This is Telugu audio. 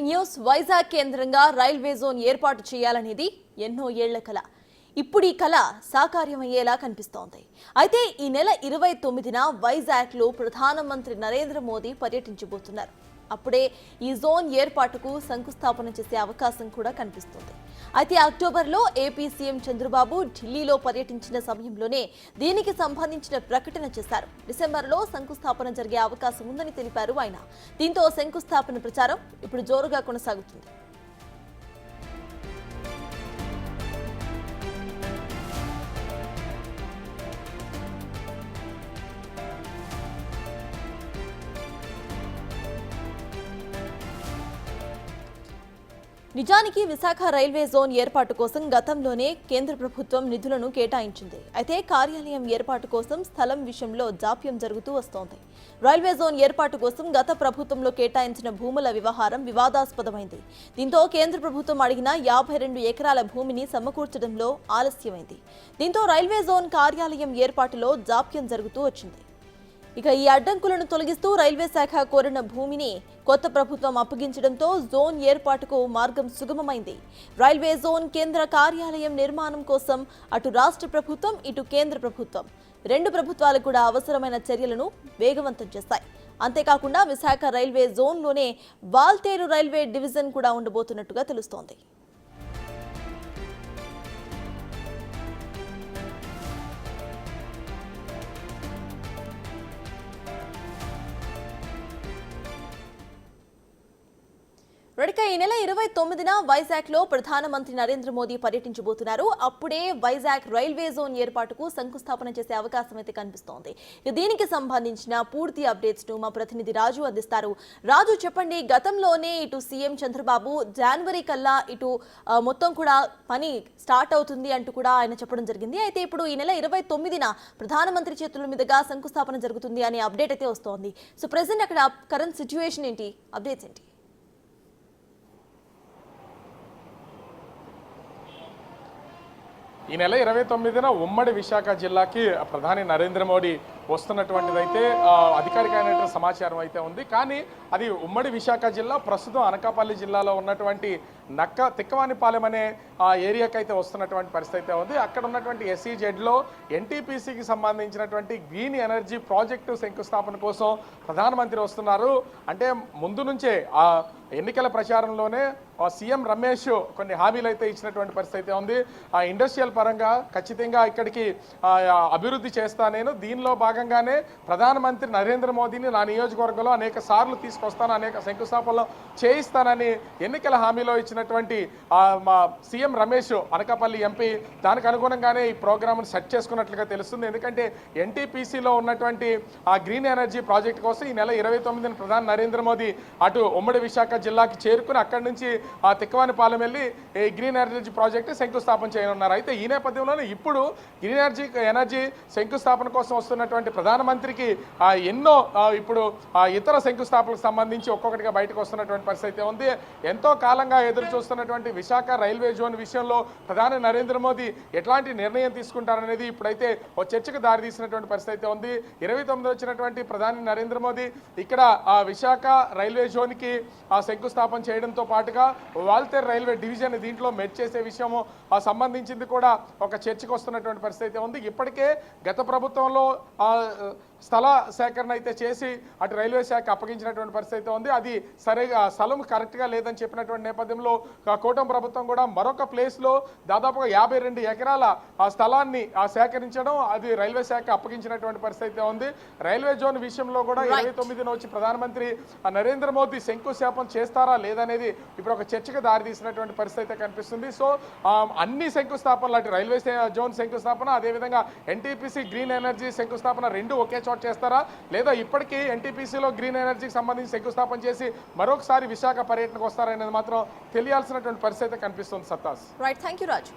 బ్రేకింగ్ న్యూస్ వైజాగ్ కేంద్రంగా రైల్వే జోన్ ఏర్పాటు చేయాలనేది ఎన్నో ఏళ్ల కల. ఇప్పుడు ఈ కల సాకార్యమయ్యేలా కనిపిస్తోంది. అయితే ఈ నెల 29న వైజాగ్లో ప్రధానమంత్రి నరేంద్ర మోదీ పర్యటించబోతున్నారు. అప్పుడే ఈ జోన్ ఏర్పాటుకు శంకుస్థాపన చేసే అవకాశం కూడా కనిపిస్తోంది. అయితే అక్టోబర్లో ఏపీ సీఎం చంద్రబాబు ఢిల్లీలో పర్యటించిన సమయంలోనే దీనికి సంబంధించిన ప్రకటన చేశారు. డిసెంబర్లో శంకుస్థాపన జరిగే అవకాశం ఉందని తెలిపారు ఆయన. దీంతో శంకుస్థాపన ప్రచారం ఇప్పుడు జోరుగా కొనసాగుతుంది. నిజానికి విశాఖ రైల్వే జోన్ ఏర్పాటు కోసం గతంలోనే కేంద్ర ప్రభుత్వం నిధులను కేటాయించింది. అయితే కార్యాలయం ఏర్పాటు కోసం స్థలం విషయంలో జాప్యం జరుగుతూ వస్తోంది. రైల్వే జోన్ ఏర్పాటు కోసం గత ప్రభుత్వంలో కేటాయించిన భూముల వ్యవహారం వివాదాస్పదమైంది. దీంతో కేంద్ర ప్రభుత్వం అడిగిన 52 ఎకరాల భూమిని సమకూర్చడంలో ఆలస్యమైంది. దీంతో రైల్వే జోన్ కార్యాలయం ఏర్పాటులో జాప్యం జరుగుతూ వచ్చింది. ఇక ఈ అడ్డంకులను తొలగిస్తూ రైల్వే శాఖ కోరిన భూమిని కొత్త ప్రభుత్వం అప్పగించడంతో జోన్ ఏర్పాటుకు మార్గం సుగమమైంది. రైల్వే జోన్ కేంద్ర కార్యాలయం నిర్మాణం కోసం అటు రాష్ట్ర ప్రభుత్వం ఇటు కేంద్ర ప్రభుత్వం రెండు ప్రభుత్వాలు కూడా అవసరమైన చర్యలను వేగవంతం చేస్తాయి. అంతేకాకుండా విశాఖ రైల్వే జోన్లోనే వాల్తేరు రైల్వే డివిజన్ కూడా ఉండబోతున్నట్టుగా తెలుస్తోంది. ఈ నెల 29న వైజాగ్లో ప్రధానమంత్రి నరేంద్ర మోదీ పర్యటించబోతున్నారు. అప్పుడే వైజాగ్ రైల్వే జోన్ ఏర్పాటుకు శంకుస్థాపన చేసే అవకాశం అయితే కనిపిస్తోంది. దీనికి సంబంధించిన పూర్తి అప్డేట్స్ ను మా ప్రతినిధి రాజు అందిస్తారు. రాజు, చెప్పండి, గతంలోనే ఇటు సీఎం చంద్రబాబు జనవరి కల్లా ఇటు మొత్తం కూడా పని స్టార్ట్ అవుతుంది అంటూ కూడా ఆయన చెప్పడం జరిగింది. అయితే ఇప్పుడు ఈ నెల 29న ప్రధానమంత్రి చేతుల మీదుగా శంకుస్థాపన జరుగుతుంది అనే అప్డేట్ అయితే వస్తోంది. సో ప్రెసెంట్ అక్కడ కరెంట్ సిచ్యువేషన్ ఏంటి, అప్డేట్స్ ఏంటి? ఈ నెల 29న ఉమ్మడి విశాఖ జిల్లాకి ప్రధాని నరేంద్ర మోడీ వస్తున్నటువంటిదైతే అధికారికమైన సమాచారం అయితే ఉంది. కానీ అది ఉమ్మడి విశాఖ జిల్లా ప్రస్తుతం అనకాపల్లి జిల్లాలో ఉన్నటువంటి తిక్కవానిపాలెం అనే ఏరియాకి అయితే వస్తున్నటువంటి పరిస్థితి అయితే ఉంది. అక్కడ ఉన్నటువంటి SEZలో NTPCకి సంబంధించినటువంటి గ్రీన్ ఎనర్జీ ప్రాజెక్టు శంకుస్థాపన కోసం ప్రధానమంత్రి వస్తున్నారు. అంటే ముందు నుంచే ఎన్నికల ప్రచారంలోనే సీఎం రమేష్ కొన్ని హామీలు అయితే ఇచ్చినటువంటి పరిస్థితి అయితే ఉంది. ఇండస్ట్రియల్ పరంగా ఖచ్చితంగా ఇక్కడికి అభివృద్ధి చేస్తా, నేను దీనిలో భాగంగానే ప్రధానమంత్రి నరేంద్ర మోదీని నా నియోజకవర్గంలో అనేక సార్లు తీసుకొస్తాను, అనేక శంకుస్థాపనలు చేయిస్తానని ఎన్నికల హామీలో ఇచ్చినటువంటి మా సీఎం రమేష్ అనకాపల్లి ఎంపీ దానికి అనుగుణంగానే ఈ ప్రోగ్రామ్ను సెట్ చేసుకున్నట్లుగా తెలుస్తుంది. ఎందుకంటే NTPCలో ఉన్నటువంటి ఆ గ్రీన్ ఎనర్జీ ప్రాజెక్ట్ కోసం ఈ నెల 29న ప్రధాని నరేంద్ర మోదీ అటు ఉమ్మడి విశాఖ జిల్లాకి చేరుకుని అక్కడి నుంచి తిక్కవానిపాలెం వెళ్ళి ఈ గ్రీన్ ఎనర్జీ ప్రాజెక్టు శంకుస్థాపన చేయనున్నారు. అయితే ఈ నేపథ్యంలోనే ఇప్పుడు గ్రీన్ ఎనర్జీ శంకుస్థాపన కోసం వస్తున్నటువంటి ప్రధానమంత్రికి ఎన్నో ఇప్పుడు ఇతర శంకుస్థాపనకు సంబంధించి ఒక్కొక్కటిగా బయటకు వస్తున్నటువంటి పరిస్థితి అయితే ఉంది. ఎంతో కాలంగా ఎదురు చూస్తున్నటువంటి విశాఖ రైల్వే జోన్ విషయంలో ప్రధాని నరేంద్ర మోదీ ఎట్లాంటి నిర్ణయం తీసుకుంటారనేది ఇప్పుడైతే ఓ చర్చకు దారితీసినటువంటి పరిస్థితి అయితే ఉంది. 29 వచ్చినటువంటి ప్రధాని నరేంద్ర మోదీ ఇక్కడ విశాఖ రైల్వే జోన్కి శంకుస్థాపన చేయడంతో పాటుగా వాల్తేరు రైల్వే డివిజన్ దీంట్లో మెర్జ్ చేసే విషయము సంబంధించింది కూడా ఒక చర్చకు వస్తున్నటువంటి పరిస్థితి అయితే ఉంది. ఇప్పటికే గత ప్రభుత్వంలో స్థల సేకరణ అయితే చేసి అటు రైల్వే శాఖ అప్పగించినటువంటి పరిస్థితి ఉంది. అది సరిగా స్థలం కరెక్ట్గా లేదని చెప్పినటువంటి నేపథ్యంలో కూటమి ప్రభుత్వం కూడా మరొక ప్లేస్లో దాదాపుగా 52 ఎకరాల స్థలాన్ని సేకరించడం, అది రైల్వే శాఖ అప్పగించినటువంటి పరిస్థితి ఉంది. రైల్వే జోన్ విషయంలో కూడా 29న వచ్చి ప్రధానమంత్రి నరేంద్ర మోదీ శంకుస్థాపన చేస్తారా లేదనేది ఇప్పుడు ఒక చర్చకు దారితీసినటువంటి పరిస్థితి కనిపిస్తుంది. సో అన్ని శంకుస్థాపనలు, అటు రైల్వే జోన్ శంకుస్థాపన, అదేవిధంగా NTPC గ్రీన్ ఎనర్జీ శంకుస్థాపన రెండు ఒకే చోట చేస్తారా, లేదా ఇప్పటికీ NTPCలో గ్రీన్ ఎనర్జీకి సంబంధించి శంకుస్థాపన చేసి మరొకసారి విశాఖ పర్యటనకు వస్తారనేది మాత్రం తెలియాల్సినటువంటి పరిస్థితి కనిపిస్తుంది. సత్తాస్. Right, thank you Raju.